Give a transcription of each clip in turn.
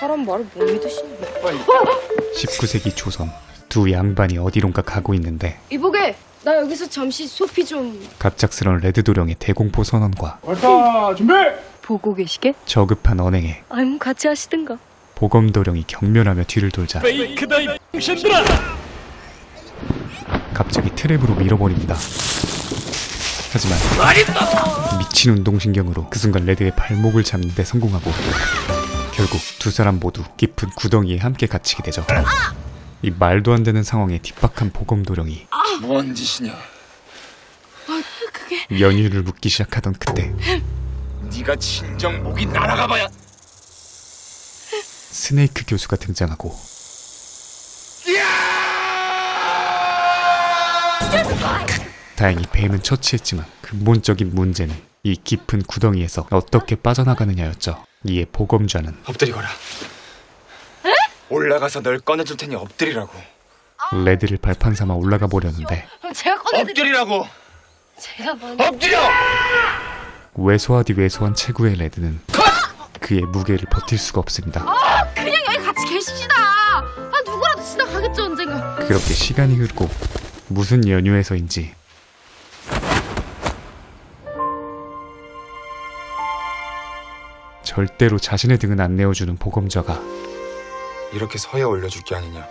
사람 말을 못 믿으시네. 19세기 조선 두 양반이 어디론가 가고 있는데 이보게, 나 여기서 잠시 소피 좀. 갑작스런 레드도령의 대공포 선언과 발사 준비! 보고 계시게? 저급한 언행에 아니 같이 하시든가. 보검도령이 경멸하며 뒤를 돌자 페이크다 이 X들아! 갑자기 트랩으로 밀어버립니다. 하지만 미친 운동신경으로 그 순간 레드의 발목을 잡는 데 성공하고 결국 두 사람 모두 깊은 구덩이에 함께 갇히게 되죠. 이 말도 안 되는 상황에 뒷박한 보검도령이 뭔 짓이냐? 연유를 묻기 시작하던 그때 네가 진정 목이 날아가 봐야. 스네이크 교수가 등장하고 다행히 뱀은 처치했지만 근본적인 문제는 이 깊은 구덩이에서 어떻게 빠져나가느냐였죠. 이에 보검좌는 엎드리거라. 올라가서 널 꺼내줄 테니 엎드리라고. 레드를 발판 삼아 올라가 보려는데 제가 엎드리라고. 제가 먼저. 엎드려. 왜소하디 왜소한 체구의 레드는 그의 무게를 버틸 수가 없습니다. 그냥 여기 같이 계십시다. 아 누구라도 지나가겠죠 언젠가. 그렇게 시간이 흐르고 무슨 연유에서인지 절대로 자신의 등은 안 내어주는 보검좌가 이렇게 서야 올려줄 게 아니냐.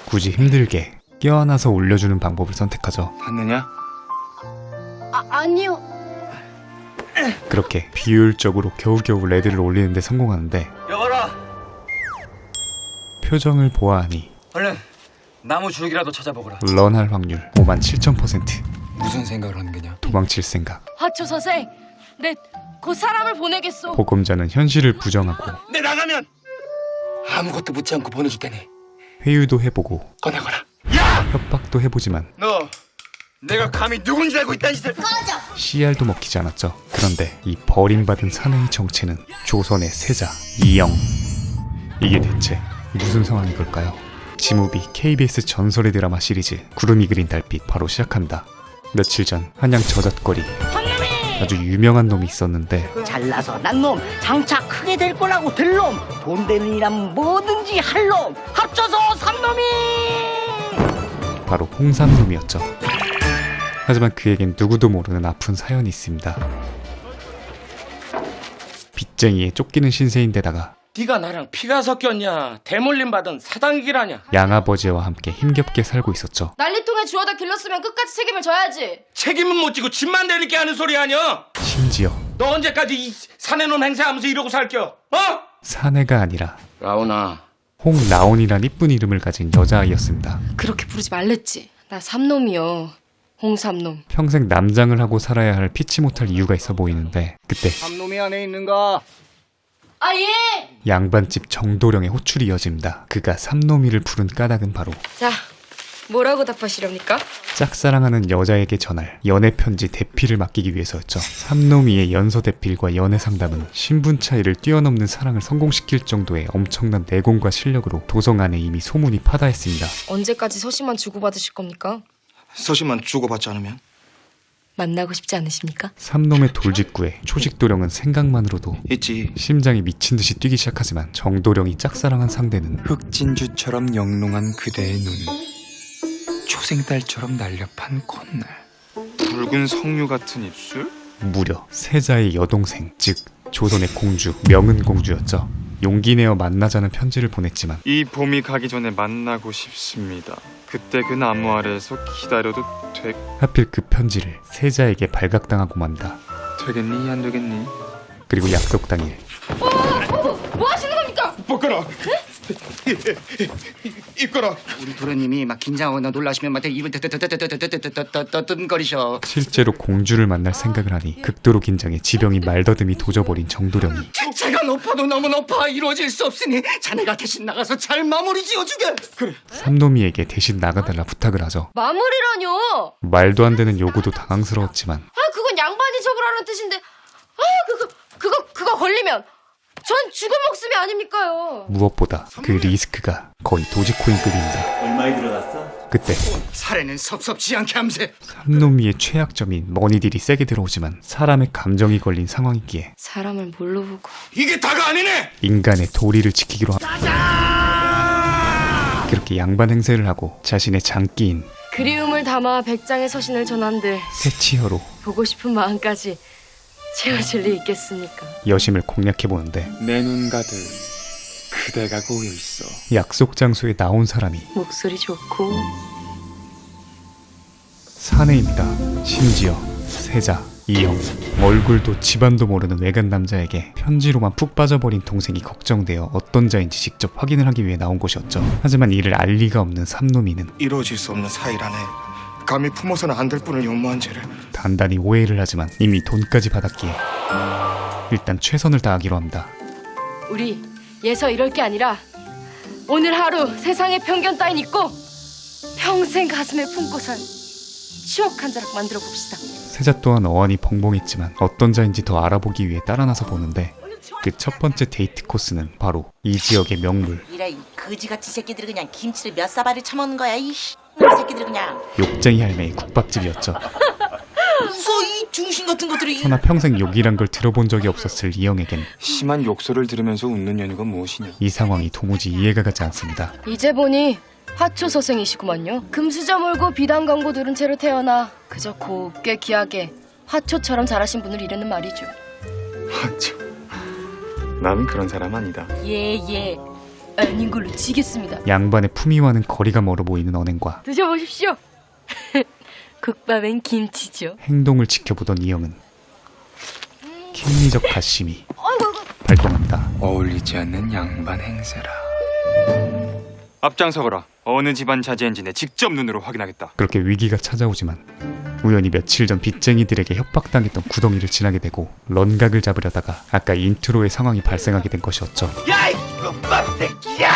굳이 힘들게 껴안아서 올려주는 방법을 선택하죠. 봤느냐? 아니요. 그렇게 비효율적으로 겨우겨우 레드를 올리는데 성공하는데 여봐라. 표정을 보아하니 얼른 나무 줄기라도 찾아보거라. 런할 확률 57,000%. 무슨 생각을 하는 거냐? 도망칠 생각. 하초 선생, 네 그 사람을 보내겠소. 보검자는 현실을 부정하고 내 나가면 아무것도 묻지 않고 보내줄 테니 회유도 해보고 꺼내거라. 협박도 해보지만 너 내가 감히 누군지 알고 있다는 짓을. CR도 먹히지 않았죠. 그런데 이 버림받은 사내의 정체는 조선의 세자 이영. 이게 대체 무슨 상황인 걸까요? 지무비 KBS 전설의 드라마 시리즈 구름이 그린 달빛 바로 시작합니다. 며칠 전 한양 저잣거리 아주 유명한 놈이 있었는데 잘나서 난 놈, 장차 크게 될 거라고 될 놈, 돈 되는 일하면 뭐든지 할 놈, 합쳐서 삼놈이. 바로 홍삼놈이었죠. 하지만 그에겐 누구도 모르는 아픈 사연이 있습니다. 빚쟁이에 쫓기는 신세인데다가 네가 나랑 피가 섞였냐? 대물림 받은 사당기라냐? 양아버지와 함께 힘겹게 살고 있었죠. 난리통에 주워다 길렀으면 끝까지 책임을 져야지. 책임은 못 지고 집만 대니까 하는 소리 아니야? 심지어 너 언제까지 이 사내놈 행세하면서 이러고 살겨? 어? 사내가 아니라 라온아, 홍라온이란 이쁜 이름을 가진 여자아이였습니다. 그렇게 부르지 말랬지. 나 삼놈이요. 홍삼놈. 평생 남장을 하고 살아야 할 피치 못할 이유가 있어 보이는데 그때 삼놈이 안에 있는가? 아 예. 양반집 정도령의 호출이 이어집니다. 그가 삼놈이를 부른 까닭은 바로 자, 뭐라고 답하시렵니까? 짝사랑하는 여자에게 전할 연애편지 대필을 맡기기 위해서였죠. 삼놈이의 연서 대필과 연애 상담은 신분 차이를 뛰어넘는 사랑을 성공시킬 정도의 엄청난 내공과 실력으로 도성 안에 이미 소문이 파다했습니다. 언제까지 서신만 주고받으실 겁니까? 서신만 주고받지 않으면? 만나고 싶지 않으십니까? 삼놈의 돌직구에 초식도령은 생각만으로도 있지. 심장이 미친 듯이 뛰기 시작하지만 정도령이 짝사랑한 상대는 흑진주처럼 영롱한 그대의 눈, 초생달처럼 날렵한 콧날, 붉은 석류 같은 입술. 무려 세자의 여동생, 즉 조선의 공주 명은공주였죠. 용기 내어 만나자는 편지를 보냈지만 이 봄이 가기 전에 만나고 싶습니다. 그때 그 나무 아래에서 기다려도 하필 그 편지를 세자에게 발각당하고 맙니다. 되겠니? 안 되겠니? 그리고 약속 당일 뭐 하시는 겁니까? 벗거라. 입거라. 우리 도련님이 막 긴장하거나 놀라시면 막 입을 떠뜸거리셔. 실제로 공주를 만날 생각을 하니 극도로 긴장해 지병이 말더듬이 도져버린 정도령이 제가 높아도 너무 높아 이루어질 수 없으니 자네가 대신 나가서 잘 마무리 지어주게. 삼놈이에게 대신 나가달라 부탁을 하죠. 마무리라뇨. 말도 안 되는 요구도 당황스러웠지만 아 그건 양반이 처벌하는 뜻인데. 아 그거 걸리면 전 죽은 목숨이 아닙니까요. 무엇보다 그 리스크가 거의 도지코인급입니다. 얼마에 들어갔어? 그때 사례는 섭섭지 않게 함세. 삼놈이의 최약점인 머니딜이 세게 들어오지만 사람의 감정이 걸린 상황이기에 사람을 뭘로 보고. 이게 다가 아니네. 인간의 도리를 지키기로 그렇게 양반 행세를 하고 자신의 장기인 그리움을 담아 백장의 서신을 전한들 세치혀로 보고 싶은 마음까지 채워질 리 있겠습니까? 여심을 공략해보는데 내 눈 가득 그대가 고여 있어. 약속 장소에 나온 사람이 목소리 좋고 사내입니다. 심지어 세자, 이영, 얼굴도 집안도 모르는 외간 남자에게 편지로만 푹 빠져버린 동생이 걱정되어 어떤 자인지 직접 확인을 하기 위해 나온 곳이었죠. 하지만 이를 알 리가 없는 삼놈이는 이루어질 수 없는 사이라네. 감히 품어서는 안 될 뿐을 요무한 죄를. 단단히 오해를 하지만 이미 돈까지 받았기에 일단 최선을 다하기로 합니다. 우리 예서 이럴 게 아니라 오늘 하루 세상에 편견 따윈 있고 평생 가슴에 품고 산 추억 한 자락 만들어 봅시다. 세자 또한 어안이 벙벙했지만 어떤 자인지 더 알아보기 위해 따라 나서 보는데 그 첫 번째 데이트 코스는 바로 이 지역의 명물 이라 이 거지같이 새끼들이 그냥 김치를 몇 사발을 처먹는 거야 이 새끼들이 그냥. 욕쟁이 할매의 국밥집이었죠. 웃어 이 중심 같은 것들이. 허나 평생 욕이란 걸 들어본 적이 없었을 이영에겐 심한 욕설을 들으면서 웃는 연유가 무엇이냐. 이 상황이 도무지 이해가 가지 않습니다. 이제 보니 화초 서생이시구만요. 금수저 몰고 비단 광고 들은 채로 태어나 그저 곱게 귀하게 화초처럼 자라신 분을 이르는 말이죠. 하죠. 나는 그런 사람 아니다. 예. 아닌 걸로 치겠습니다. 양반의 품위와는 거리가 멀어 보이는 언행과 드셔보십시오. 국밥엔 김치죠. 행동을 지켜보던 이영은 킹리적 가심이 발동합니다. 어울리지 않는 양반 행세라. 앞장서거라. 어느 집안 자제인지 내 직접 눈으로 확인하겠다. 그렇게 위기가 찾아오지만 우연히 며칠 전 빚쟁이들에게 협박당했던 구덩이를 지나게 되고 런각을 잡으려다가 아까 인트로의 상황이 발생하게 된 것이었죠. 야이 국밥 새끼야.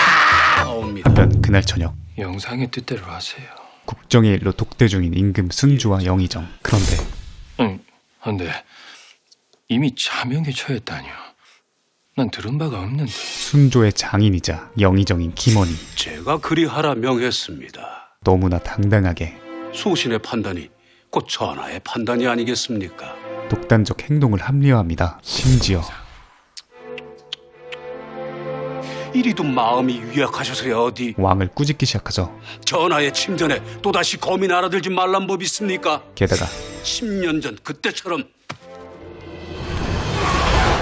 한편 그날 저녁 영상의 뜻대로 하세요. 국정의 일로 독대 중인 임금 순주와 영의정. 그런데 한데 이미 차명에 처했다뇨. 난 들은 바가 없는데. 순조의 장인이자 영의정인 김원이 제가 그리하라 명했습니다. 너무나 당당하게 소신의 판단이 곧 전하의 판단이 아니겠습니까? 독단적 행동을 합리화합니다. 심지어 이리도 마음이 유약하셔서야 어디 왕을 꾸짖기 시작하죠. 전하의 침전에 또다시 검이 날아들지 말란 법 있습니까? 게다가 10년 전 그때처럼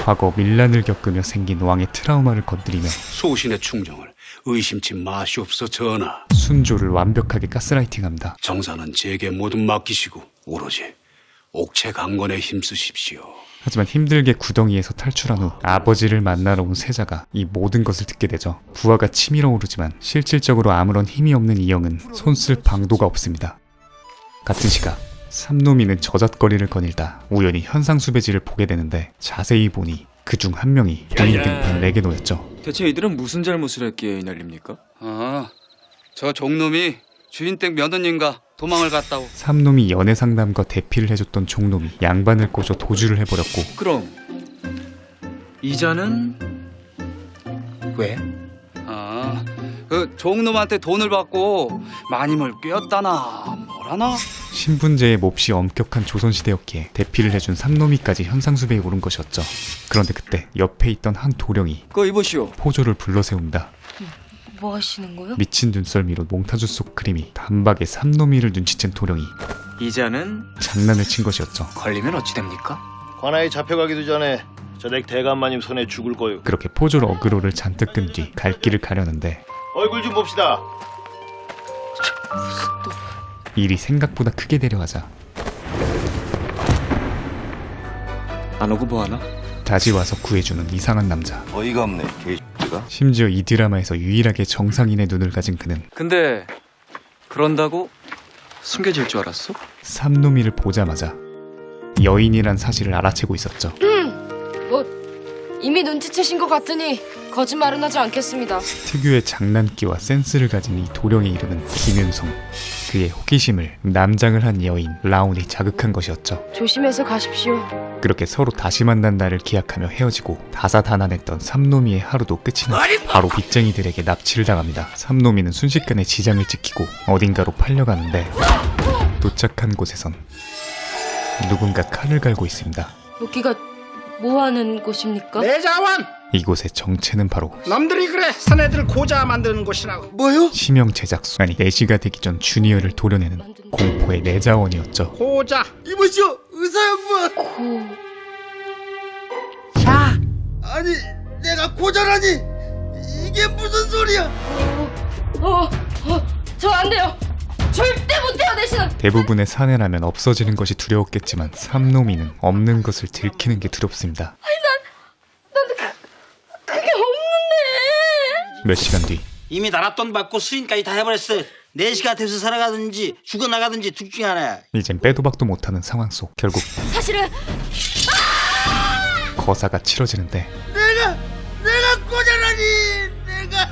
과거 밀란을 겪으며 생긴 왕의 트라우마를 건드리며 소신의 충정을 의심치 마시옵소 전하. 순조를 완벽하게 가스라이팅합니다. 정사는 제게 모두 맡기시고 오로지 옥체 강건에 힘쓰십시오. 하지만 힘들게 구덩이에서 탈출한 후 아버지를 만나러 온 세자가 이 모든 것을 듣게 되죠. 부하가 치밀어 오르지만 실질적으로 아무런 힘이 없는 이영은 손쓸 방도가 없습니다. 같은 시각 삼놈이는 저잣거리를 거닐다 우연히 현상수배지를 보게 되는데 자세히 보니 그중 한 명이 본인 등판을 내게 놓였죠. 대체 이들은 무슨 잘못을 했기에 이 난립니까? 저 종놈이 주인댁 며느님과 도망을 갔다고. 삼놈이 연애상담과 대피를 해줬던 종놈이 양반을 꼬져 도주를 해버렸고 그럼 이자는 왜? 그 종놈한테 돈을 받고 마님을 꿰었다나 뭐라나? 신분제의 몹시 엄격한 조선시대였기에 대피를 해준 삼놈이까지 현상수배에 오른 것이었죠. 그런데 그때 옆에 있던 한 도령이 그거 입으시오. 포조를 불러세웁니다. 뭐 하시는 거요? 미친 눈썰미로 몽타주 속 그림이 단박에 삼놈이를 눈치챈 도령이 이자는 장난을 친 것이었죠. 걸리면 어찌 됩니까? 관아에 잡혀가기도 전에 저댁 대감마님 손에 죽을 거요. 그렇게 포조를 어그로를 잔뜩 끈 뒤 갈 길을 가려는데 얼굴 좀 봅시다. 일이 생각보다 크게 데려가자 안 오고 뭐하나? 다시 와서 구해주는 이상한 남자. 어이가 없네 개X가. 심지어 이 드라마에서 유일하게 정상인의 눈을 가진 그는 근데 그런다고 숨겨질 줄 알았어? 삼놈이를 보자마자 여인이란 사실을 알아채고 있었죠. 이미 눈치채신 것 같으니 거짓말은 하지 않겠습니다. 특유의 장난기와 센스를 가진 이 도령의 이름은 김윤성. 그의 호기심을 남장을 한 여인 라온이 자극한 것이었죠. 조심해서 가십시오. 그렇게 서로 다시 만난 날을 기약하며 헤어지고 다사다난했던 삼노미의 하루도 끝이 나 바로 빚쟁이들에게 납치를 당합니다. 삼노미는 순식간에 지장을 찍히고 어딘가로 팔려가는데 도착한 곳에선 누군가 칼을 갈고 있습니다. 여기가 뭐 하는 곳입니까? 내 자원! 이곳의 정체는 바로 남들이 그래 사내들 고자 만드는 곳이라고. 뭐요? 심형 제작소, 아니 4시가 되기 전 주니어를 도려내는 공포의 내자원이었죠. 고자. 이보시오, 의사 양반. 고... 자, 아니, 내가 고자라니. 이게 무슨 소리야? 저 안 돼요. 절대 못 돼요, 대신은. 대부분의 사내라면 없어지는 것이 두려웠겠지만 삼노미는 없는 것을 들키는 게 두렵습니다. 그게 없는데. 몇 시간 뒤 이미 나랏돈 받고 수인까지 다 해버렸어. 4시가 돼서 살아가든지 죽어나가든지 둘 중에 하나야. 이젠 빼도 박도 못하는 상황 속 결국 사실은 거사가 치러지는데 내가 고자라니. 내가.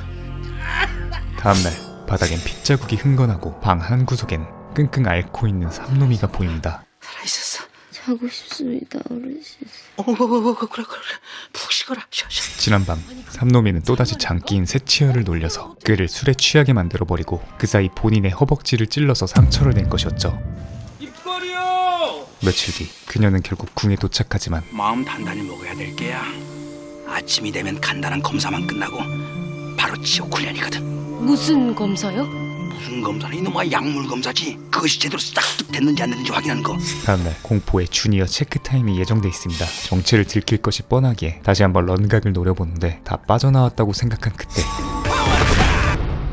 다음날 바닥엔 핏자국이 흥건하고 방 한 구석엔 끙끙 앓고 있는 삼노미가 보입니다. 살아있었어. 자고 싶습니다, 어르신. 그래. 푹 쉬거라. 쉬어. 지난밤 삼노미는 또다시 장기인 새치열을 놀려서 그를 술에 취하게 만들어버리고 그 사이 본인의 허벅지를 찔러서 상처를 낸 것이었죠. 입거리요. 며칠 뒤 그녀는 결국 궁에 도착하지만 마음 단단히 먹어야 될 게야. 아침이 되면 간단한 검사만 끝나고 바로 지옥 훈련이거든. 무슨 검사요? 무슨 검사는 이놈아 약물 검사지. 그것이 제대로 싹둑 됐는지 안 됐는지 확인하는 거. 다음날 공포의 주니어 체크타임이 예정돼 있습니다. 정체를 들킬 것이 뻔하기에 다시 한번 런각을 노려보는데 다 빠져나왔다고 생각한 그때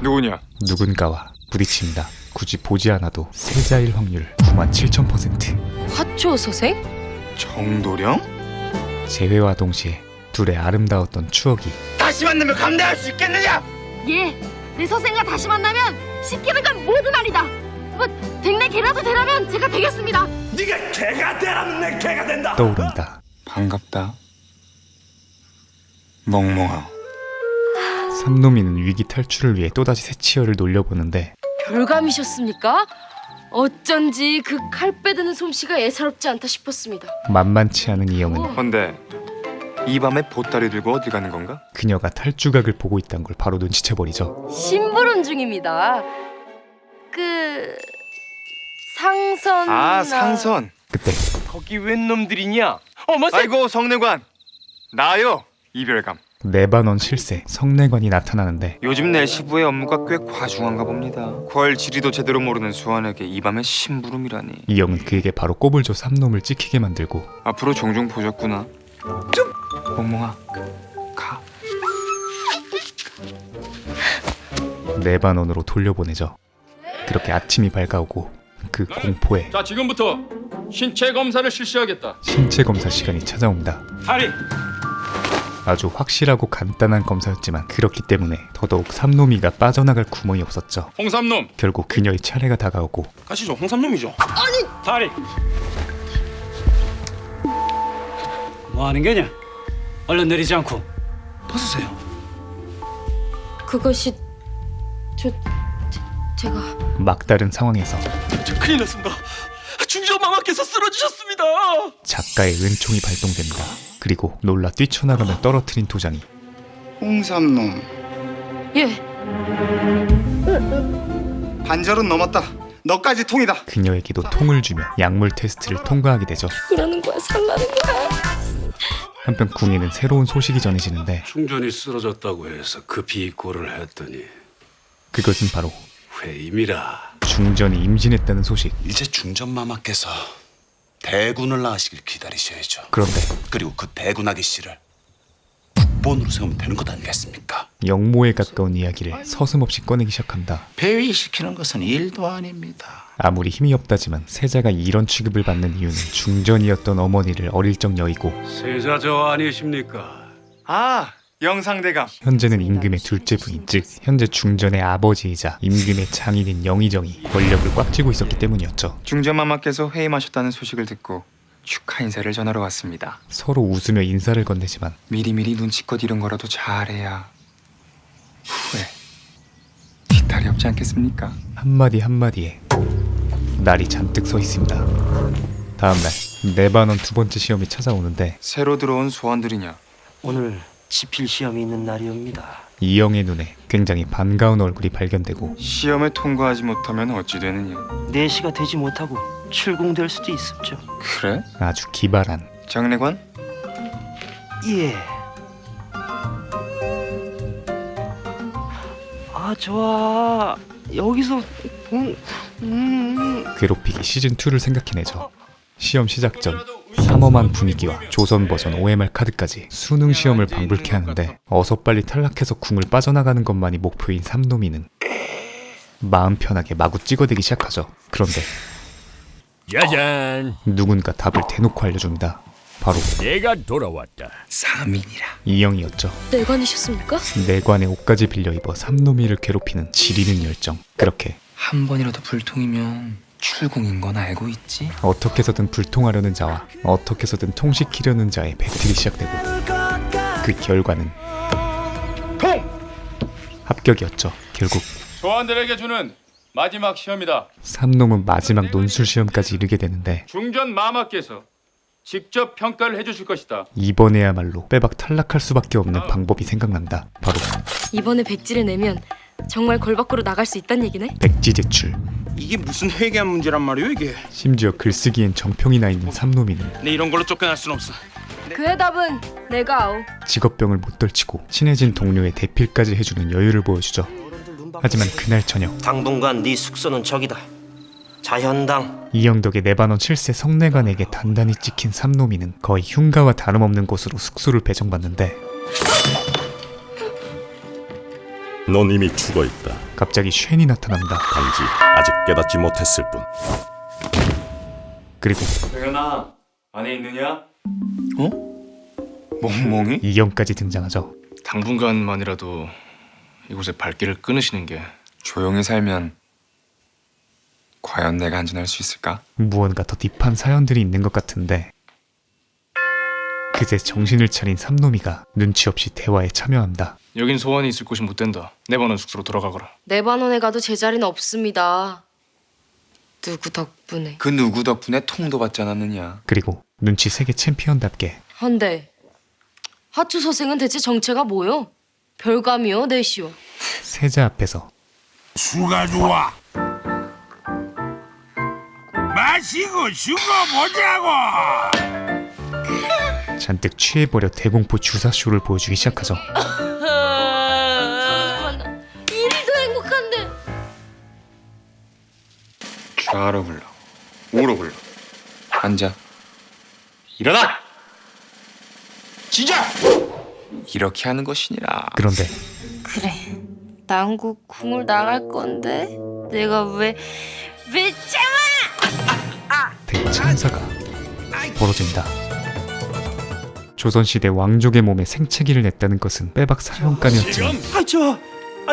누구냐? 누군가와 부딪힙니다. 굳이 보지 않아도 세자일 확률 97,000%. 화초 선생? 정도령? 재회와 동시에 둘의 아름다웠던 추억이 다시 만나면 감당할 수 있겠느냐? 예, 내 선생과 다시 만나면 시키는 건 뭐든 아니다. 뭐 댁내 개라도 되라면 제가 되겠습니다. 네가 개가 되라면 내 개가 된다. 떠오른다. 반갑다. 멍멍아. 삼노미는 위기 탈출을 위해 또다시 새치열을 놀려보는데 별감이셨습니까? 어쩐지 그 칼 빼드는 솜씨가 예사롭지 않다 싶었습니다. 만만치 않은 이 형은 헌데 이 밤에 보따리 들고 어디 가는 건가? 그녀가 탈주각을 보고 있다는 걸 바로 눈치채버리죠. 심부름 중입니다. 그 상선. 아, 상선. 그때 거기 웬 놈들이냐? 어머, 아이고 성내관. 나요. 이별감. 내반원 실세 성내관이 나타나는데 요즘 내시부의 업무가 꽤 과중한가 봅니다. 궐 지리도 제대로 모르는 수완에게 이 밤에 심부름이라니. 이 형은 그에게 바로 꼽을 줘 삼놈을 찍히게 만들고 앞으로 종종 보셨구나. 멍멍아, 가. 내반원으로 돌려보내죠. 그렇게 아침이 밝아오고 그 공포에 자, 지금부터 신체 검사를 실시하겠다. 신체 검사 시간이 찾아옵니다. 다리. 아주 확실하고 간단한 검사였지만 그렇기 때문에 더더욱 삼놈이가 빠져나갈 구멍이 없었죠. 홍삼놈. 결국 그녀의 차례가 다가오고 가시죠. 홍삼놈이죠. 아니. 다리. 뭐 하는 게냐? 얼른 내리지 않고 벗으세요. 그것이 제가 막다른 상황에서 저 큰일 났습니다. 중전마마께서 쓰러지셨습니다. 작가의 은총이 발동됩니다. 그리고 놀라 뛰쳐나가며 떨어뜨린 도장이 홍삼놈. 예. 반절은 넘었다. 너까지 통이다. 그녀에게도 통을 주며 약물 테스트를 통과하게 되죠. 그러는 거야, 살라는 거야. 한편 궁에는 새로운 소식이 전해지는데 충전이 쓰러졌다고 해서 급히 입고를 했더니 그것은 바로 회임이라. 중전이 임신했다는 소식. 이제 중전마마께서 대군을 낳으시길 기다리셔야죠. 그런데 그리고 그 대군 아기씨를 국본으로 세우면 되는 것 아니겠습니까? 영모에 가까운 이야기를 서슴없이 꺼내기 시작합니다. 배위시키는 것은 일도 아닙니다. 아무리 힘이 없다지만 세자가 이런 취급을 받는 이유는 중전이었던 어머니를 어릴 적 여의고 세자 저 아니십니까? 아, 영상대감. 현재는 임금의 둘째 부인, 즉 현재 중전의 아버지이자 임금의 장인인 영의정이 권력을 꽉 쥐고 있었기 때문이었죠. 중전마마께서 회임하셨다는 소식을 듣고 축하 인사를 전하러 왔습니다. 서로 웃으며 인사를 건네지만 미리미리 눈치껏 이런 거라도 잘해야 후회 뒤탈이 없지 않겠습니까? 한마디 한마디에 날이 잔뜩 서 있습니다. 다음날 네바논 두 번째 시험이 찾아오는데 새로 들어온 소원들이냐? 오늘 지필 시험이 있는 날이옵니다. 이영의 눈에 굉장히 반가운 얼굴이 발견되고 시험에 통과하지 못하면 어찌 되느냐? 4시가 되지 못하고 출궁될 수도 있었죠. 그래? 아주 기발한 장례관? 예. 아 좋아. 여기서 괴롭히기 시즌2를 생각해내죠. 시험 시작 전 삼엄한 분위기와 조선 버전 OMR 카드까지 수능 시험을 방불케 하는데 어서 빨리 탈락해서 궁을 빠져나가는 것만이 목표인 삼노미는 마음 편하게 마구 찍어대기 시작하죠. 그런데 짜잔, 누군가 답을 대놓고 알려줍니다. 바로 내가 돌아왔다. 사민이라. 이영이었죠. 내관이셨습니까? 내관에 옷까지 빌려 입어 삼노미를 괴롭히는 지리는 열정. 그렇게 한 번이라도 불통이면 출궁인 건 알고 있지? 어떻게 해서든 불통하려는 자와 어떻게 해서든 통시키려는 자의 배틀이 시작되고 그 결과는 합격이었죠. 결국 소환들에게 주는 마지막 시험이다. 삼놈은 마지막 논술 시험까지 이르게 되는데 중전 마마께서 직접 평가를 해주실 것이다. 이번에야말로 빼박 탈락할 수밖에 없는 방법이 생각난다. 바로 이번에 백지를 내면 정말 걸 밖으로 나갈 수 있다는 얘기네? 백지 제출. 이게 무슨 회개한 문제란 말이오 이게? 심지어 글쓰기엔 정평이 나 있는 삼놈이는 내 이런 걸로 쫓겨날 순 없어. 그의 답은 내가 아오. 직업병을 못 떨치고 친해진 동료의 대필까지 해주는 여유를 보여주죠. 하지만 그날 저녁 당분간 네 숙소는 저기다. 자현당. 이영 덕의 네바논 7세 성내관에게 단단히 찍힌 삼노미는 거의 흉가와 다름없는 곳으로 숙소를 배정받는데 넌 이미 죽어있다. 갑자기 쉔이 나타납니다. 단지 아직 깨닫지 못했을 뿐. 그리고 도현아, 안에 있느냐? 멍멍이? 이영까지 등장하죠. 당분간만이라도 이곳에 발길을 끊으시는 게 조용히 살면 과연 내가 안전할 수 있을까? 무언가 더 딥한 사연들이 있는 것 같은데 그새 정신을 차린 삼노미가 눈치 없이 대화에 참여한다. 여긴 소원이 있을 곳이 못 된다. 네번은 숙소로 돌아가거라. 네바논에 가도 제자리는 없습니다. 누구 덕분에. 그 누구 덕분에 통도 받지 않았느냐? 그리고 눈치 세계 챔피언답게 헌데 하추 서생은 대체 정체가 뭐요? 별감이요 내시오. 세자 앞에서 수가 좋아. 마시고 죽어보자고. 잔뜩 취해버려 대공포 주사쇼를 보여주기 시작하죠. 이리도 행복한데. 좌로 불러, 우로 불러. 앉아. 일어나! 진짜! 이렇게 하는 것이니라. 그런데 그래, 난구 궁을 나갈 건데 내가 왜 참아? 대참사가 벌어진다. 조선시대 왕족의 몸에 생채기를 냈다는 것은 빼박 사형감이었지만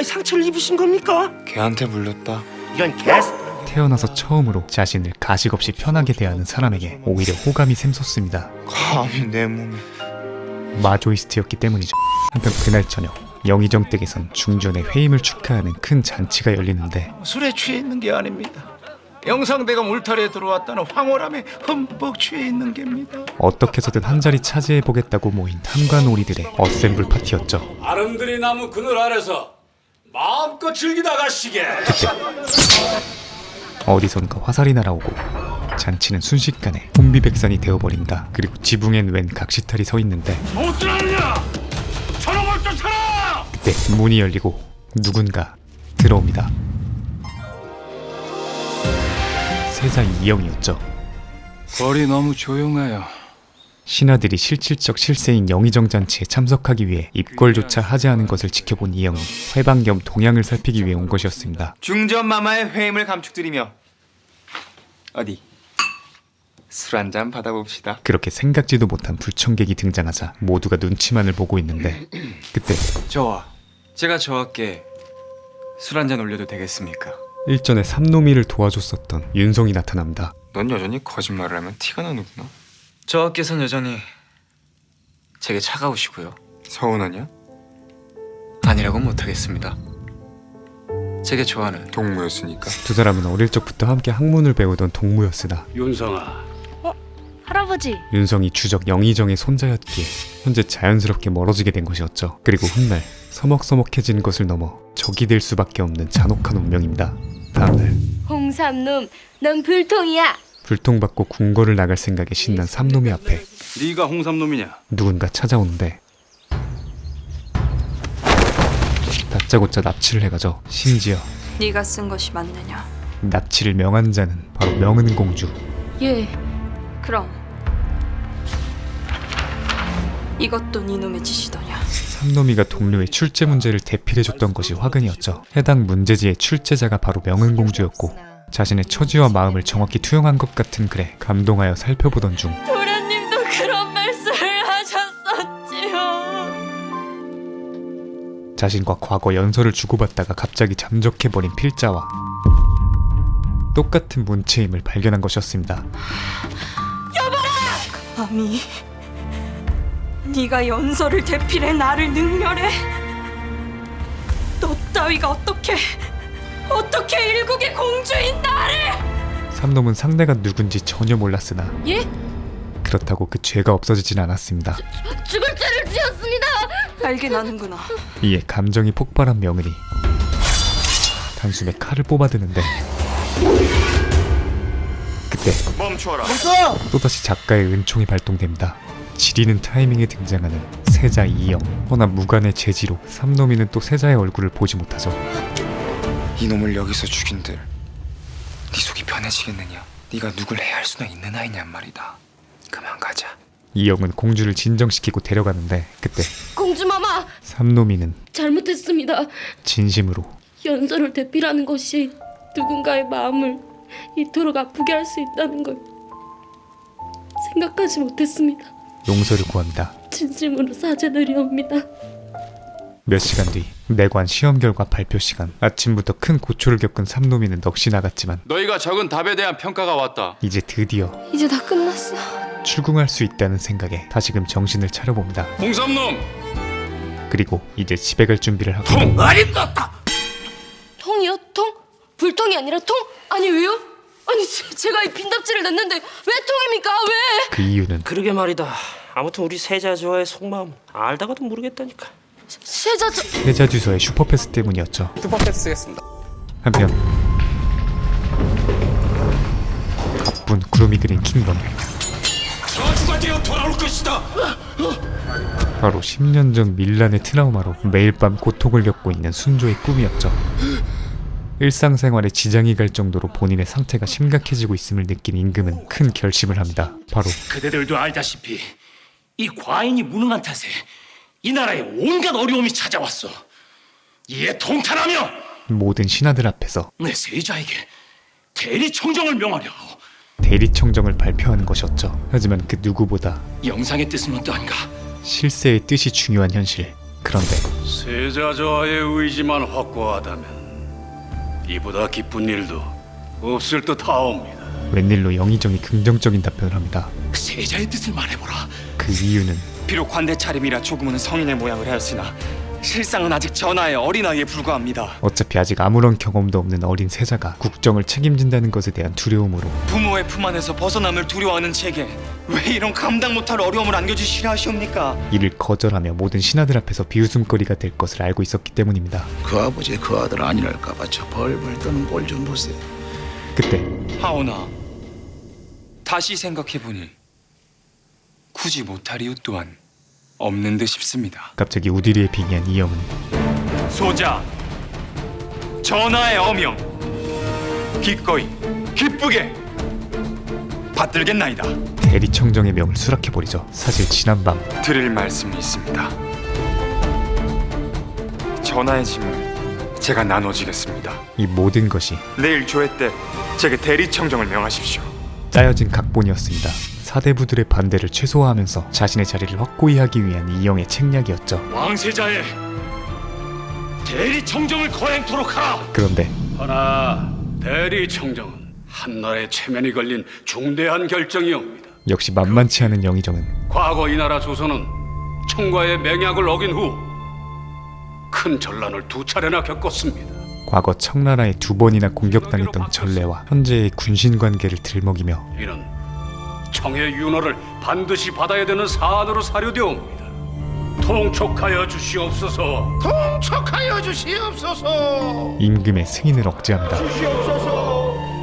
상처를 입으신 겁니까? 걔한테 물렸다. 이건 개스. 태어나서 처음으로 자신을 가식 없이 편하게 대하는 사람에게 오히려 호감이 샘솟습니다. 감히 내 몸에. 마조이스트였기 때문이죠. 한편 그날 저녁 영의정 댁에선 중전의 회임을 축하하는 큰 잔치가 열리는데 술에 취해 있는 게 아닙니다. 영상대감 울타리에 들어왔다는 황홀함에 흠뻑 취해 있는 겁니다. 어떻게 해서든 한 자리 차지해보겠다고 모인 탐관오리들의 어셈블 파티였죠. 아름드리 나무 그늘 아래서 마음껏 즐기다 가시게. 그때 어디선가 화살이 날아오고 잔치는 순식간에 혼비백산이 되어버린다. 그리고 지붕엔 웬 각시탈이 서 있는데 못 들었냐? 저놈을 쫓아라! 그때 문이 열리고 누군가 들어옵니다. 세자 이영이었죠. 거리 너무 조용해요. 신하들이 실질적 실세인 영의정 잔치에 참석하기 위해 입궐조차 하지 않은 것을 지켜본 이영이 회방 겸 동향을 살피기 위해 온 것이었습니다. 중전 마마의 회임을 감축드리며 어디 술 한잔 받아봅시다. 그렇게 생각지도 못한 불청객이 등장하자 모두가 눈치만을 보고 있는데 그때 제가 저와께 술 한잔 올려도 되겠습니까? 일전에 삼노미를 도와줬었던 윤성이 나타납니다. 넌 여전히 거짓말을 하면 티가 나는구나. 저하께서는 여전히 제게 차가우시고요. 서운하냐? 아니라고는 못하겠습니다. 제게 좋아하는 동무였으니까. 두 사람은 어릴 적부터 함께 학문을 배우던 동무였으나 윤성아, 할아버지. 윤성이 주적 영의정의 손자였기에 현재 자연스럽게 멀어지게 된 것이었죠. 그리고 훗날 서먹서먹해진 것을 넘어 적이 될 수밖에 없는 잔혹한 운명입니다. 다음날 홍삼놈, 넌 불통이야. 불통받고 궁궐을 나갈 생각에 신난 삼놈이 앞에 네가 홍삼놈이냐? 누군가 찾아오는데 다짜고짜 납치를 해가죠. 심지어 네가 쓴 것이 맞느냐? 납치를 명한 자는 바로 명은공주. 예. 그럼 이것도 네 놈의 짓이더냐? 삼놈이가 동료의 출제 문제를 대필해줬던 것이 화근이었죠. 해당 문제지의 출제자가 바로 명은공주였고 자신의 처지와 마음을 정확히 투영한 것 같은 글에 감동하여 살펴보던 중 도련님도 그런 말씀을 하셨었지요. 자신과 과거 연설을 주고받다가 갑자기 잠적해버린 필자와 똑같은 문체임을 발견한 것이었습니다. 감히 네가 연설을 대필해 나를 능멸해? 너 따위가 어떻게 일국의 공주인 나를? 삼놈은 상대가 누군지 전혀 몰랐으나 예? 그렇다고 그 죄가 없어지진 않았습니다. 죽을 죄를 지었습니다. 알긴 아는구나. 이에 감정이 폭발한 명은이 단숨에 칼을 뽑아드는데 그때 멈춰라. 또다시 작가의 은총이 발동됩니다. 지리는 타이밍에 등장하는 세자 이영. 허나 무관의 재지로 삼놈이는 또 세자의 얼굴을 보지 못하죠. 이놈을 여기서 죽인들 네 속이 편해지겠느냐? 네가 누굴 해할 수나 있는 아이냔 말이다. 그만 가자. 이영은 공주를 진정시키고 데려가는데 그때 공주마마, 삼놈이는 잘못했습니다. 진심으로 연설을 대필하는 것이 누군가의 마음을 이토록 아프게 할 수 있다는 걸 생각하지 못했습니다. 용서를 구합니다. 진심으로 사죄드리옵니다. 몇 시간 뒤 내관 시험 결과 발표 시간. 아침부터 큰 고초를 겪은 삼놈이는 넋이 나갔지만 너희가 적은 답에 대한 평가가 왔다. 이제 드디어 이제 다 끝났어. 출궁할 수 있다는 생각에 다시금 정신을 차려봅니다. 홍삼놈, 그리고 이제 집에 갈 준비를 하고 통이요? 통? 불통이 아니라 통? 아니 왜요? 아니 제가 이 빈답지를 냈는데 왜 통입니까? 왜? 그 이유는 그러게 말이다. 아무튼 우리 세자조의 속마음 알다가도 모르겠다니까. 세자저... 세자주서의 슈퍼패스 때문이었죠. 슈퍼패스 쓰겠습니다. 한편 가쁜 구름이 그린 킹덤. 저주가 되어 돌아올 것이다. 바로 10년 전 밀란의 트라우마로 매일 밤 고통을 겪고 있는 순조의 꿈이었죠. 일상생활에 지장이 갈 정도로 본인의 상태가 심각해지고 있음을 느낀 임금은 큰 결심을 합니다. 바로 그대들도 알다시피 이 과인이 무능한 탓에 이 나라에 온갖 어려움이 찾아왔어. 이에 통탄하며 모든 신하들 앞에서 내 세자에게 대리청정을 명하려 하오. 대리청정을 발표하는 것이었죠. 하지만 그 누구보다 영상의 뜻은 어떠한가? 실세의 뜻이 중요한 현실. 그런데 세자저하의 의지만 확고하다면 이보다 기쁜 일도 없을 듯하옵니다. 웬일로 영의정이 긍정적인 답변을 합니다. 세자의 뜻을 말해보라. 그 이유는 비록 관대 차림이라 조금은 성인의 모양을 하였으나 실상은 아직 전하의 어린아이에 불과합니다. 어차피 아직 아무런 경험도 없는 어린 세자가 국정을 책임진다는 것에 대한 두려움으로 부모의 품 안에서 벗어남을 두려워하는 제게 왜 이런 감당 못할 어려움을 안겨주시려 하시옵니까? 이를 거절하며 모든 신하들 앞에서 비웃음거리가 될 것을 알고 있었기 때문입니다. 그 아버지의 그 아들 아니랄까봐 저 벌벌 떠는 꼴 좀 보세요. 그때 하오나 다시 생각해보니 굳이 못할 이유 또한 없는 듯 싶습니다. 갑자기 우디리에 빙의한 이영은 소자 전하의 어명 기꺼이 기쁘게 받들겠나이다. 대리청정의 명을 수락해버리죠. 사실 지난밤 드릴 말씀이 있습니다. 전하의 짐을 제가 나눠지겠습니다. 이 모든 것이 내일 조회 때 제게 대리청정을 명하십시오. 짜여진 각본이었습니다. 사대부들의 반대를 최소화하면서 자신의 자리를 확고히 하기 위한 이영의 책략이었죠. 왕세자의 대리청정을 거행토록 하라. 그런데 허나 대리청정은 한나라의 체면이 걸린 중대한 결정이옵니다. 역시 만만치 않은 영의정은 과거 이 나라 조선은 청과의 맹약을 어긴 후 큰 전란을 2차례나 겪었습니다. 과거 청나라에 2번이나 공격당했던 전례와 현재의 군신 관계를 들먹이며 이는 청의 윤호를 반드시 받아야 되는 사안으로 사료되옵니다. 통촉하여 주시옵소서. 통촉하여 주시옵소서. 임금의 승인을 억제합니다.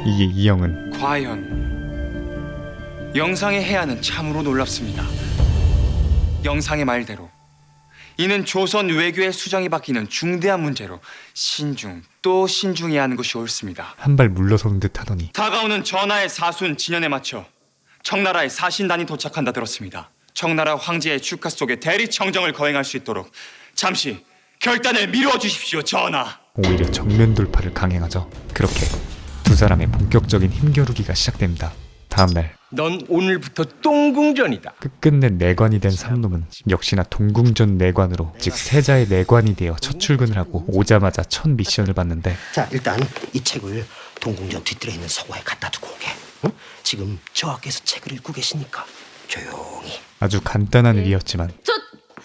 이에 이영은 과연 영상의 해안은 참으로 놀랍습니다. 영상의 말대로 이는 조선 외교의 수정이 바뀌는 중대한 문제로 신중 또 신중해야 하는 것이 옳습니다. 한 발 물러서는 듯 하더니 다가오는 전하의 사순 진연에 맞춰 청나라의 사신단이 도착한다 들었습니다. 청나라 황제의 축하 속에 대리 청정을 거행할 수 있도록 잠시 결단을 미루어 주십시오, 전하. 오히려 정면 돌파를 강행하죠. 그렇게 두 사람의 본격적인 힘겨루기가 시작됩니다. 다음날 넌 오늘부터 똥궁전이다. 끝끝내 내관이 된 삼놈은 역시나 동궁전 내관으로, 즉 세자의 내관이 되어 첫 출근을 하고 오자마자 첫 미션을 받는데, 자, 일단 이 책을 동궁전 뒤뜰에 있는 서고에 갖다 두고 오게. 응? 지금 저하께서 책을 읽고 계시니까 조용히. 아주 간단한 일이었지만 저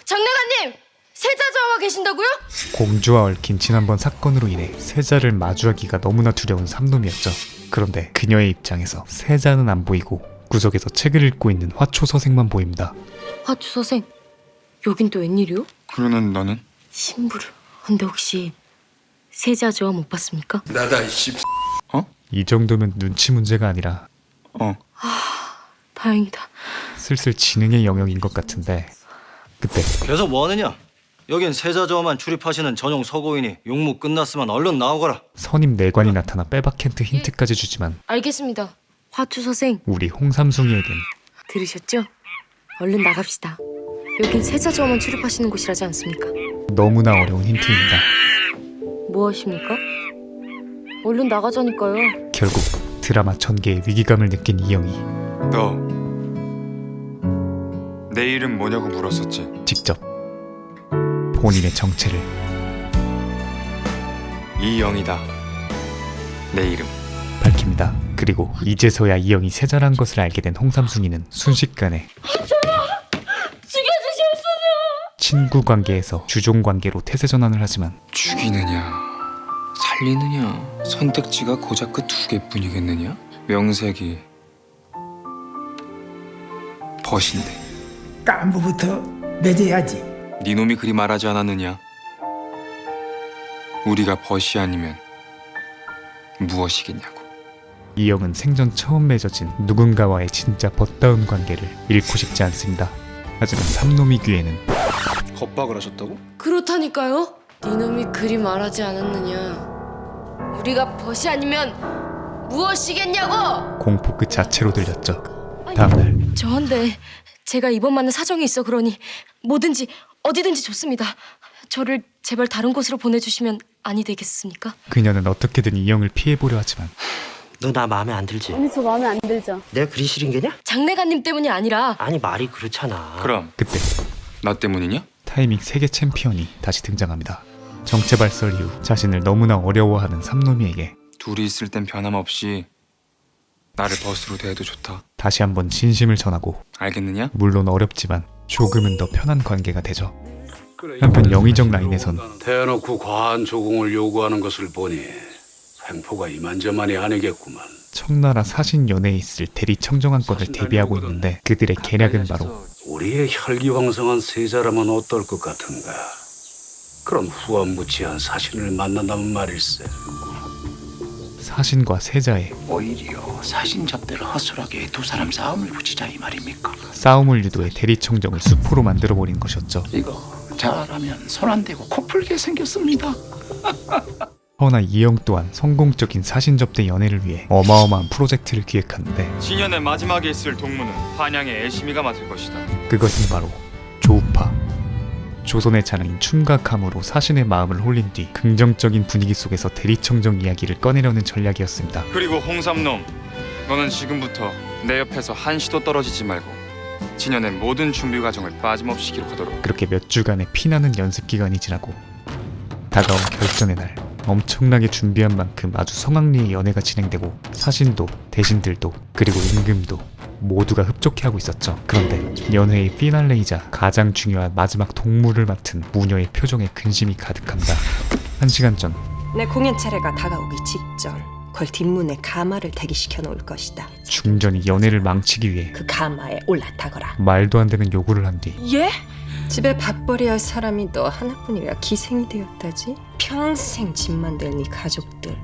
장내가님 세자 저하가 계신다고요? 공주와 얽힌 지난번 사건으로 인해 세자를 마주하기가 너무나 두려운 삼놈이었죠. 그런데 그녀의 입장에서 세자는 안 보이고 구석에서 책을 읽고 있는 화초 서생만 보입니다. 화추 서생 여긴 또 웬일이요? 그러는 너는? 신부를. 근데 혹시 세자 저하 못 봤습니까? 나다 이씨. 이 정도면 눈치 문제가 아니라 다행이다. 슬슬 지능의 영역인 것 같은데, 그때 그래서 뭐하느냐? 여긴 세자저만 출입하시는 전용 서고이니 용무 끝났으면 얼른 나오거라. 선임 내관이 나타나 빼박캔트 힌트까지 주지만 알겠습니다. 화추 서생 우리 홍삼숭이에겐 들으셨죠? 얼른 나갑시다. 여긴 세자 저하만 출입하시는 곳이라지 않습니까? 너무나 어려운 힌트입니다. 뭐 하십니까? 얼른 나가자니까요. 결국 드라마 전개의 위기감을 느낀 이영이 너 내 이름 뭐냐고 물었었지? 직접 본인의 정체를 이영이다. 내 이름. 밝힙니다. 그리고 이제서야 이영이 세자란 것을 알게 된 홍삼숭이는 순식간에 죽여주시옵소서. 친구 관계에서 주종 관계로 태세 전환을 하지만 죽이느냐 살리느냐 선택지가 고작 그 2개뿐이겠느냐? 명색이 벗인데 깐부부터 맺어야지. 네 놈이 그리 말하지 않았느냐? 우리가 벗이 아니면 무엇이겠냐고. 이영은 생전 처음 맺어진 누군가와의 진짜 벗다운 관계를 잃고 싶지 않습니다. 하지만 삼놈이 귀에는 겁박을 하셨다고? 그렇다니까요. 니놈이 그리 말하지 않았느냐. 우리가 벗이 아니면 무엇이겠냐고. 공포 그 자체로 들렸죠. 다음날 저한데 제가 이번만은 사정이 있어 그러니 뭐든지 어디든지 좋습니다. 저를 제발 다른 곳으로 보내주시면 아니 되겠습니까? 그녀는 어떻게든 이영을 피해보려 하지만 너 나 마음에 안 들지? 아니, 저 마음에 안 들죠. 내가 그리 싫은 게냐? 장내가님 때문이 아니라 아니 말이 그렇잖아. 그럼 그때 나 때문이냐? 타이밍 세계 챔피언이 다시 등장합니다. 정체 발설 이후 자신을 너무나 어려워하는 삼놈이에게 둘이 있을 땐 변함없이 나를 벗으로 대해도 좋다. 다시 한번 진심을 전하고, 알겠느냐? 물론 어렵지만 조금은 더 편한 관계가 되죠. 한편 영의정 라인에선 대놓고 과한 조공을 요구하는 것을 보니 횡포가 이만저만이 아니겠구만. 청나라 사신 연회에 있을 대리 청정한건을 대비하고 있는데 그들의 계략은 바로 우리의 혈기왕성한 세자라면 어떨 것 같은가. 그런 후한무치한 사신을 만난다면 말일세. 사신과 세자의 오히려 사신 접대를 허술하게 두 사람 싸움을 붙이자 이 말입니까? 싸움을 유도해 대리 청정을 수포로 만들어버린 것이었죠. 이거 잘하면 손 안 대고 코 풀게 생겼습니다. 허나 이영 또한 성공적인 사신 접대 연회를 위해 어마어마한 프로젝트를 기획하는데 진연의 마지막에 있을 동무는 한양의 애심이가 맡을 것이다. 그것은 바로 조우파. 조선의 자랑인 춘각함으로 사신의 마음을 홀린 뒤 긍정적인 분위기 속에서 대리청정 이야기를 꺼내려는 전략이었습니다. 그리고 홍삼놈, 너는 지금부터 내 옆에서 한시도 떨어지지 말고 진연의 모든 준비 과정을 빠짐없이 기록하도록. 그렇게 몇 주간의 피나는 연습 기간이 지나고 다가온 결전의 날, 엄청나게 준비한 만큼 아주 성황리의 연회가 진행되고 사신도 대신들도 그리고 임금도 모두가 흡족해하고 있었죠. 그런데 연회의 피날레이자 가장 중요한 마지막 동물을 맡은 무녀의 표정에 근심이 가득합니다. 1시간 전 내 공연 차례가 다가오기 직전 걸 뒷문에 가마를 대기시켜 놓을 것이다. 중전이 연애를 망치기 위해 그 가마에 올라타거라. 말도 안 되는 요구를 한 뒤 예? 집에 밥벌이 할 사람이 너 하나뿐이라 기생이 되었다지? 평생 집만 될 네 가족들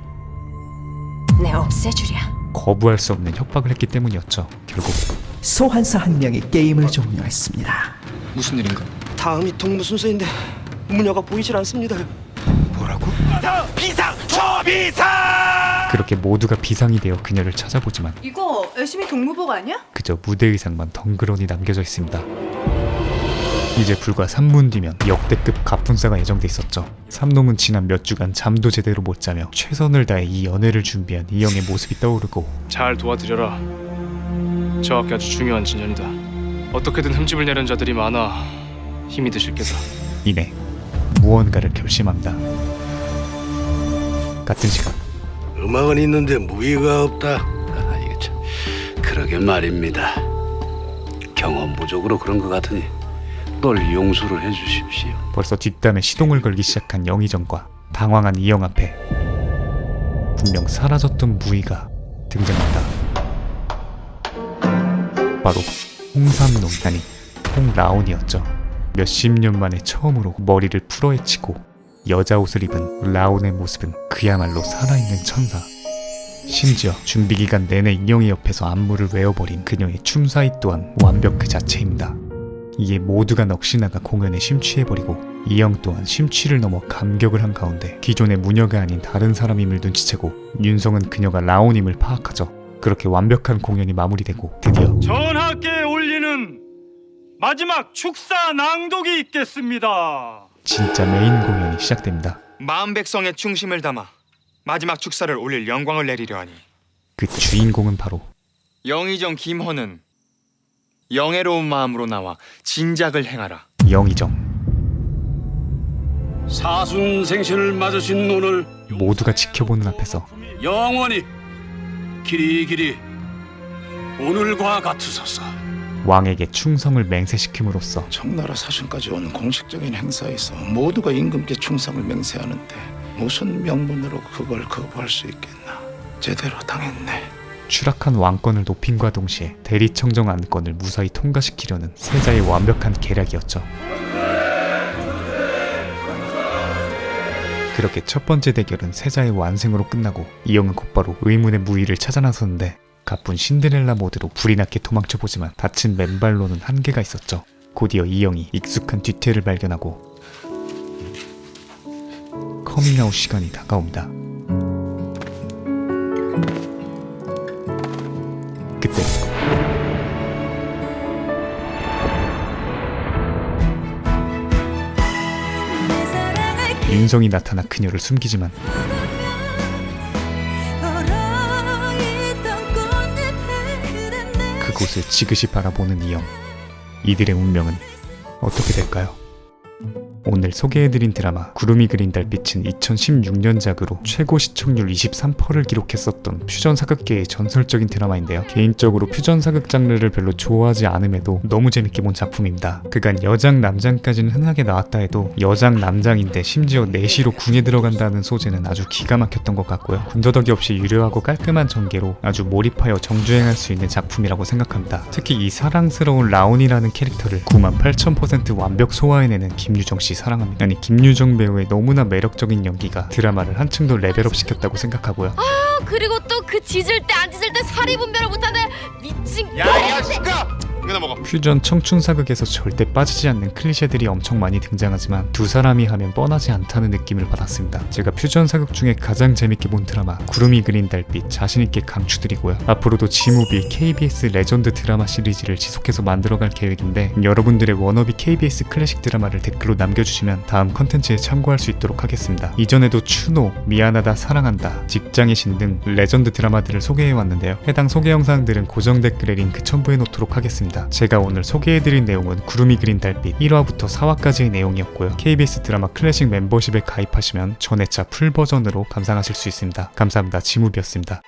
내 없애주랴. 거부할 수 없는 협박을 했기 때문이었죠. 결국 소환사 한 명이 게임을 종료했습니다. 무슨 일인가? 다음이 동무 순서인데 무녀가 보이질 않습니다. 뭐라고? 그렇게 모두가 비상이 되어 그녀를 찾아보지만 이거 열심히 동무복 아니야? 그저 무대 의상만 덩그러니 남겨져 있습니다. 이제 불과 3분 뒤면 역대급 갑분싸가 예정돼 있었죠. 삼놈은 지난 몇 주간 잠도 제대로 못 자며 최선을 다해 이 연애를 준비한 이영의 모습이 떠오르고 잘 도와드려라. 저 학교 아주 중요한 진연이다. 어떻게든 흠집을 내는 자들이 많아 힘이 드실 게다. 이내 무언가를 결심합니다. 같은 시간 음악은 있는데 무기가 없다. 이거 참 그러게 말입니다. 경험 부족으로 그런 것 같으니 널 용서를 해주십시오. 벌써 뒷담에 시동을 걸기 시작한 영희정과 당황한 이영 앞에 분명 사라졌던 무희가 등장한다. 바로 홍삼놈 아니 홍라온이었죠. 몇십 년 만에 처음으로 머리를 풀어헤치고 여자 옷을 입은 라온의 모습은 그야말로 살아있는 천사. 심지어 준비기간 내내 이영희 옆에서 안무를 외워버린 그녀의 춤사위 또한 완벽 그 자체입니다. 이에 모두가 넋이나가 공연에 심취해버리고 이영 또한 심취를 넘어 감격을 한 가운데 기존의 무녀가 아닌 다른 사람임을 눈치채고 윤성은 그녀가 라온임을 파악하죠. 그렇게 완벽한 공연이 마무리되고 드디어 전하께 올리는 마지막 축사 낭독이 있겠습니다. 진짜 메인 공연이 시작됩니다. 마음 백성의 충심을 담아 마지막 축사를 올릴 영광을 내리려 하니 그 주인공은 바로 영의정 김헌은 영예로운 마음으로 나와 진작을 행하라. 영의정. 사순생신을 맞으신 오늘 모두가 지켜보는 앞에서 영원히 길이길이 오늘과 같으소서. 왕에게 충성을 맹세시킴으로써 청나라 사신까지 오는 공식적인 행사에서 모두가 임금께 충성을 맹세하는데 무슨 명분으로 그걸 거부할 수 있겠나. 제대로 당했네. 추락한 왕권을 높임과 동시에 대리청정 안건을 무사히 통과시키려는 세자의 완벽한 계략이었죠. 그렇게 첫 번째 대결은 세자의 완승으로 끝나고 이영은 곧바로 의문의 무희를 찾아 나섰는데 가쁜 신데렐라 모드로 불이 나게 도망쳐보지만 다친 맨발로는 한계가 있었죠. 곧이어 이영이 익숙한 뒤태를 발견하고 커밍아웃 시간이 다가옵니다. 그때 윤성이 나타나 그녀를 숨기지만 그곳을 지그시 바라보는 이영. 이들의 운명은 어떻게 될까요? 오늘 소개해드린 드라마 구름이 그린 달빛은 2016년작으로 최고 시청률 23%를 기록했었던 퓨전 사극계의 전설적인 드라마인데요. 개인적으로 퓨전 사극 장르를 별로 좋아하지 않음에도 너무 재밌게 본 작품입니다. 그간 여장 남장까지는 흔하게 나왔다 해도 여장 남장인데 심지어 내시로 궁에 들어간다는 소재는 아주 기가 막혔던 것 같고요. 군더더기 없이 유려하고 깔끔한 전개로 아주 몰입하여 정주행할 수 있는 작품이라고 생각합니다. 특히 이 사랑스러운 라온이라는 캐릭터를 98,000% 완벽 소화해내는 김유정씨 사랑합니다. 아니 김유정 배우의 너무나 매력적인 연기가 드라마를 한층 더 레벨업 시켰다고 생각하고요. 아 그리고 또 그 짖을 때 안 짖을 때 사리 분별을 못하는 미친. 야 시끄러! 이거나 먹어. 퓨전 청춘 사극에서 절대 빠지지 않는 클리셰들이 엄청 많이 등장하지만 두 사람이 하면 뻔하지 않다는 느낌을 받았습니다. 제가 퓨전 사극 중에 가장 재밌게 본 드라마 구름이 그린 달빛 자신있게 강추드리고요. 앞으로도 지무비 KBS 레전드 드라마 시리즈를 지속해서 만들어갈 계획인데 여러분들의 워너비 KBS 클래식 드라마를 댓글로 남겨주시면 다음 컨텐츠에 참고할 수 있도록 하겠습니다. 이전에도 추노, 미안하다, 사랑한다, 직장의 신 등 레전드 드라마들을 소개해왔는데요. 해당 소개 영상들은 고정 댓글에 링크 첨부해놓도록 하겠습니다. 제가 오늘 소개해드린 내용은 구름이 그린 달빛 1화부터 4화까지의 내용이었고요. KBS 드라마 클래식 멤버십에 가입하시면 전회차 풀 버전으로 감상하실 수 있습니다. 감사합니다. 지무비였습니다.